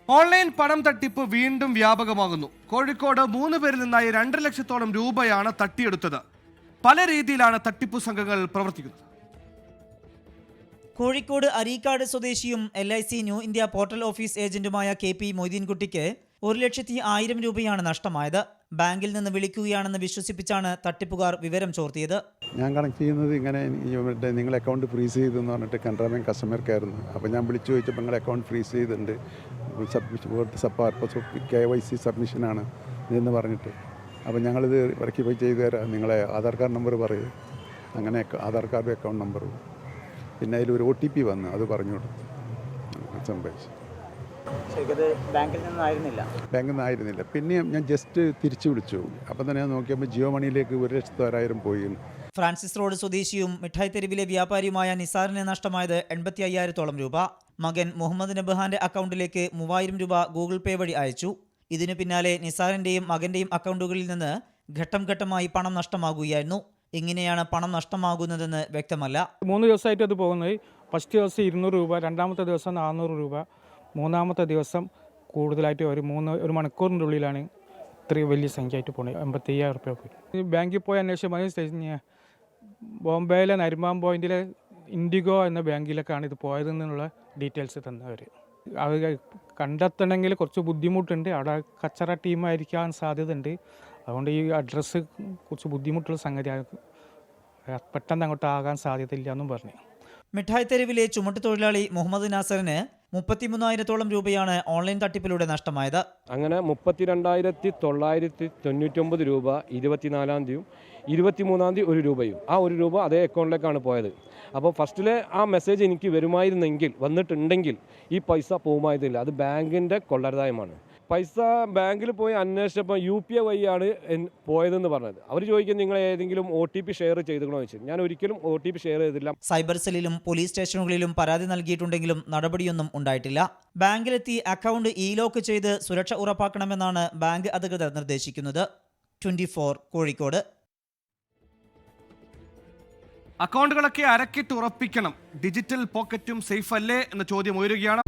Online പണം തട്ടിപ്പ് വീണ്ടും വ്യാപകമാകുന്നു. കോഴിക്കോട് 3 പേരിൽ നിന്നായി 2 ലക്ഷത്തോളം രൂപയാണ് തട്ടിയെടുത്തത്. പല രീതിയിലാണ് തട്ടിപ്പു സംഘങ്ങൾ പ്രവർത്തിക്കുന്നത്. കോഴിക്കോട് അരീക്കാട് സ്വദേശിയും LIC New India portal office ഏജന്റുമായ KP മൊയ്തീൻകുട്ടിക്ക് 1,01,000 രൂപയാണ് നഷ്ടമായത്. ബാങ്കിൽ നിന്ന് വിളിക്കുകയാണെന്ന് വിശ്വസിപ്പിച്ചാണ് തട്ടിപ്പുകാർ വിവരം ചോർത്തിയത്. ഞാൻ കണക്ട് ചെയ്യുന്നത് ഇങ്ങനെ നിങ്ങളുടെ അക്കൗണ്ട് ഫ്രീസ് ചെയ്തെന്ന് പറഞ്ഞിട്ട് കനറ ബാങ്ക് കസ്റ്റമർ കെയർന്ന്. അപ്പോൾ ഞാൻ വിളിച്ചു ചോദിച്ചപ്പോൾ നിങ്ങളുടെ അക്കൗണ്ട് ഫ്രീസ് ചെയ്തിട്ടുണ്ട്, KYC സബ്മിഷനാണ് എന്ന് പറഞ്ഞിട്ട്. അപ്പോൾ ഞങ്ങളിത് ഇടയ്ക്ക് പോയി ചെയ്തു തരാം, നിങ്ങളെ ആധാർ കാർഡ് നമ്പർ പറയും. അങ്ങനെ ആധാർ കാർഡും അക്കൗണ്ട് നമ്പറും പിന്നെ അതിലൊരു OTP വന്നു, അത് പറഞ്ഞു കൊടുത്തു. സംഭവിച്ചു. ബാങ്കിൽ നിന്നായിരുന്നില്ല. പിന്നെ ഞാൻ ജസ്റ്റ് തിരിച്ചു വിളിച്ചു. അപ്പം തന്നെ ഞാൻ നോക്കിയപ്പോൾ ജിയോ മണിയിലേക്ക് 1,06,000 പോയി. ഫ്രാൻസിസ് റോഡ് സ്വദേശിയും മിഠായി തെരുവിലെ വ്യാപാരിയുമായ നിസാറിന് നഷ്ടമായത് 85,000 രൂപ. മകൻ മുഹമ്മദ് നബ്ഹാന്റെ അക്കൗണ്ടിലേക്ക് 3,000 രൂപ ഗൂഗിൾ പേ വഴി അയച്ചു. ഇതിനു പിന്നാലെ നിസാറിന്റെയും മകന്റെയും അക്കൗണ്ടുകളിൽ നിന്ന് ഘട്ടം ഘട്ടമായി പണം നഷ്ടമാകുകയായിരുന്നു. എങ്ങനെയാണ് പണം നഷ്ടമാകുന്നതെന്ന് വ്യക്തമല്ല. 3 ദിവസമായിട്ട് അത് പോകുന്നത്. ഫസ്റ്റ് ദിവസം 200 രൂപ, രണ്ടാമത്തെ ദിവസം 400 രൂപ, മൂന്നാമത്തെ ദിവസം കൂടുതലായിട്ട് ഒരു മണിക്കൂറിൻ്റെ ഉള്ളിലാണ് ഇത്രയും വലിയ സംഖ്യ ആയിട്ട് പോകുന്നത്. 85,000 രൂപ പോയി. ബാങ്കിൽ പോയി അന്വേഷിച്ച് ബോംബെയിലെ നരിമാൻ പോയിന്റിലെ ഇൻഡിഗോ എന്ന ബാങ്കിലേക്കാണ് ഇത് പോയതെന്നുള്ള ഡീറ്റെയിൽസ് തന്നവർ. അവർ കണ്ടെത്തണമെങ്കിൽ കുറച്ച് ബുദ്ധിമുട്ടുണ്ട്. അവിടെ കച്ചറ ടീമായിരിക്കാൻ സാധ്യതയുണ്ട്. അതുകൊണ്ട് ഈ അഡ്രസ്സ് കുറച്ച് ബുദ്ധിമുട്ടുള്ള സംഗതിയാണ്, പെട്ടെന്ന് അങ്ങോട്ട് ആകാൻ സാധ്യതയില്ല എന്നും പറഞ്ഞു. മിഠായി തെരുവിലെ ചുമട്ടുതൊഴിലാളി മുഹമ്മദ് നാസറിന് 33,000 രൂപയാണ് ഓൺലൈൻ തട്ടിപ്പിലൂടെ നഷ്ടമായത്. അങ്ങനെ 32,999 രൂപ 24-ാം തീയതിയും 23-ാം തീയതി 1 രൂപയും. ആ 1 രൂപ അതേ അക്കൗണ്ടിലേക്കാണ് പോയത്. അപ്പോൾ ഫസ്റ്റിലെ ആ മെസ്സേജ് എനിക്ക് വന്നിട്ടുണ്ടെങ്കിൽ ഈ പൈസ പോകുമായിരുന്നില്ല. അത് ബാങ്കിൻ്റെ കൊള്ളരുതായ്മയാണ്. പൈസ ബാങ്കിൽ പോയി അന്വേഷിച്ചപ്പോൾ UPI വഴിയാണ് പോയതെന്ന് പറഞ്ഞത്. അവർ ചോദിക്കുന്നത് നിങ്ങൾ ഏതെങ്കിലും OTP ഷെയർ ചെയ്തിക്കണോ എന്ന് ചോദിച്ചു. ഞാൻ ഒരിക്കലും OTP ഷെയർ ചെയ്തില്ല. സൈബർ സെല്ലിലും പോലീസ് സ്റ്റേഷനുകളിലും പരാതി നൽകിയിട്ടുണ്ടെങ്കിലും നടപടിയൊന്നും ഉണ്ടായിട്ടില്ല. ബാങ്കിലെത്തി അക്കൗണ്ട് ലോക്ക് ചെയ്ത് സുരക്ഷ ഉറപ്പാക്കണമെന്നാണ് ബാങ്ക് അധികൃതർ നിർദ്ദേശിക്കുന്നത്. 24 കോഴിക്കോട്. അക്കൗണ്ടുകളൊക്കെ അരക്കിട്ട് ഉറപ്പിക്കണം. ഡിജിറ്റൽ പോക്കറ്റും സേഫ് അല്ലേ എന്ന ചോദ്യം ഉയരുകയാണ്.